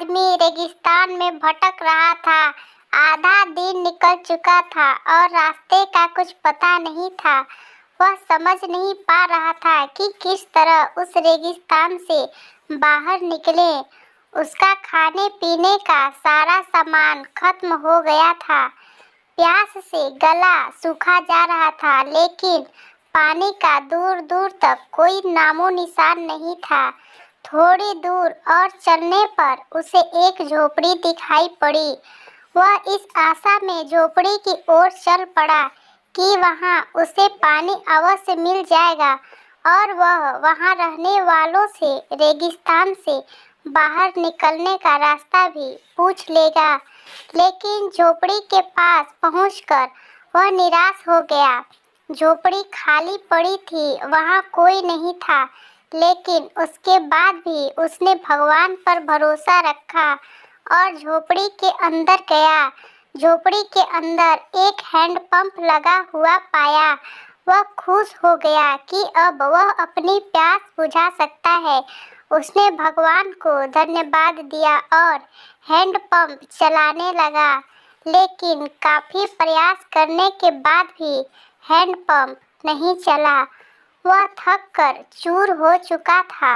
आदमी रेगिस्तान में भटक रहा था। आधा दिन निकल चुका था और रास्ते का कुछ पता नहीं था। वह समझ नहीं पा रहा था कि किस तरह उस रेगिस्तान से बाहर निकले। उसका खाने पीने का सारा सामान खत्म हो गया था। प्यास से गला सूखा जा रहा था, लेकिन पानी का दूर दूर तक कोई नामो निशान नहीं था। थोड़ी दूर और चलने पर उसे एक झोपड़ी दिखाई पड़ी। वह इस आशा में झोपड़ी की ओर चल पड़ा कि वहां उसे पानी अवश्य मिल जाएगा और वह वहां रहने वालों से रेगिस्तान से बाहर निकलने का रास्ता भी पूछ लेगा। लेकिन झोपड़ी के पास पहुंचकर वह निराश हो गया। झोपड़ी खाली पड़ी थी, वहां कोई नहीं था। लेकिन उसके बाद भी उसने भगवान पर भरोसा रखा और झोपड़ी के अंदर गया। झोपड़ी के अंदर एक हैंडपंप लगा हुआ पाया। वह खुश हो गया कि अब वह अपनी प्यास बुझा सकता है। उसने भगवान को धन्यवाद दिया और हैंडपंप चलाने लगा। लेकिन काफी प्रयास करने के बाद भी हैंडपंप नहीं चला। वह थक कर चूर हो चुका था।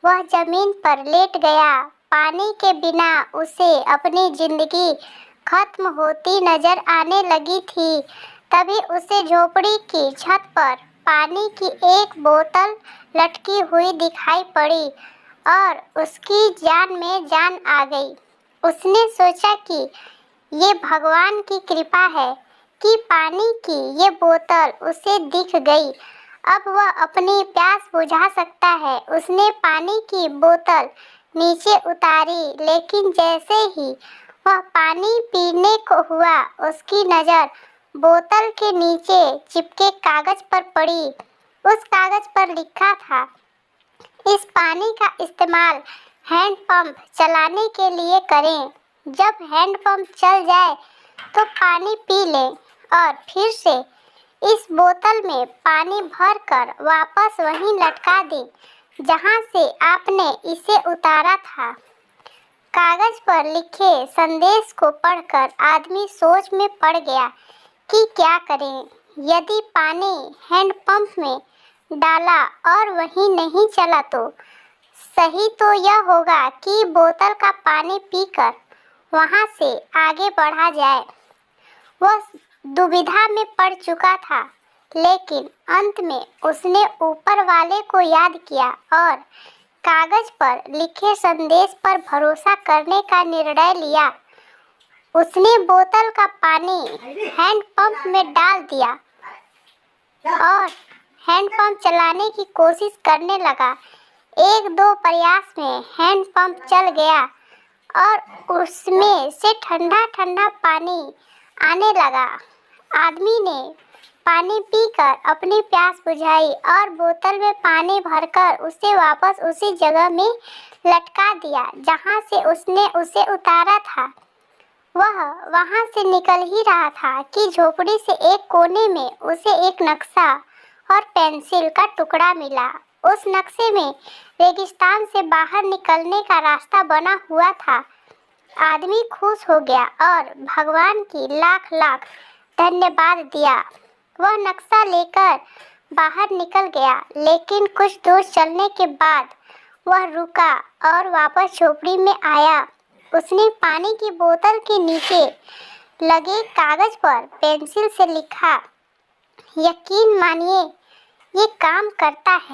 वह जमीन पर लेट गया। पानी के बिना उसे अपनी जिंदगी खत्म होती नजर आने लगी थी। तभी उसे झोपड़ी की छत पर पानी की एक बोतल लटकी हुई दिखाई पड़ी और उसकी जान में जान आ गई। उसने सोचा कि ये भगवान की कृपा है कि पानी की ये बोतल उसे दिख गई। अब वह अपनी प्यास बुझा सकता है। उसने पानी की बोतल नीचे उतारी, लेकिन जैसे ही वह पानी पीने को हुआ, उसकी नज़र बोतल के नीचे चिपके कागज पर पड़ी। उस कागज पर लिखा था, इस पानी का इस्तेमाल हैंडपंप चलाने के लिए करें। जब हैंडपंप चल जाए तो पानी पी लें और फिर से इस बोतल में पानी भरकर वापस वहीं लटका दें जहां से आपने इसे उतारा था। कागज पर लिखे संदेश को पढ़कर आदमी सोच में पड़ गया कि क्या करें। यदि पानी हैंडपंप में डाला और वही नहीं चला तो सही तो यह होगा कि बोतल का पानी पीकर वहां से आगे बढ़ा जाए। वह दुविधा में पड़ चुका था, लेकिन अंत में उसने ऊपर वाले को याद किया और कागज पर लिखे संदेश पर भरोसा करने का निर्णय लिया। उसने बोतल का पानी हैंडपंप में डाल दिया और हैंडपंप चलाने की कोशिश करने लगा। एक दो प्रयास में हैंडपंप चल गया और उसमें से ठंडा ठंडा पानी आने लगा। आदमी ने पानी पीकर अपनी प्यास बुझाई और बोतल में पानी भरकर उसे वापस उसी जगह में लटका दिया जहां से उसने उसे उतारा था। वह वहां से निकल ही रहा था कि झोपड़ी से एक कोने में उसे एक नक्शा और पेंसिल का टुकड़ा मिला। उस नक्शे में रेगिस्तान से बाहर निकलने का रास्ता बना हुआ था। आदमी खुश हो गया और भगवान की लाख लाख धन्यवाद दिया। वह नक्शा लेकर बाहर निकल गया, लेकिन कुछ दूर चलने के बाद वह रुका और वापस झोपड़ी में आया। उसने पानी की बोतल के नीचे लगे कागज पर पेंसिल से लिखा, यकीन मानिए ये काम करता है।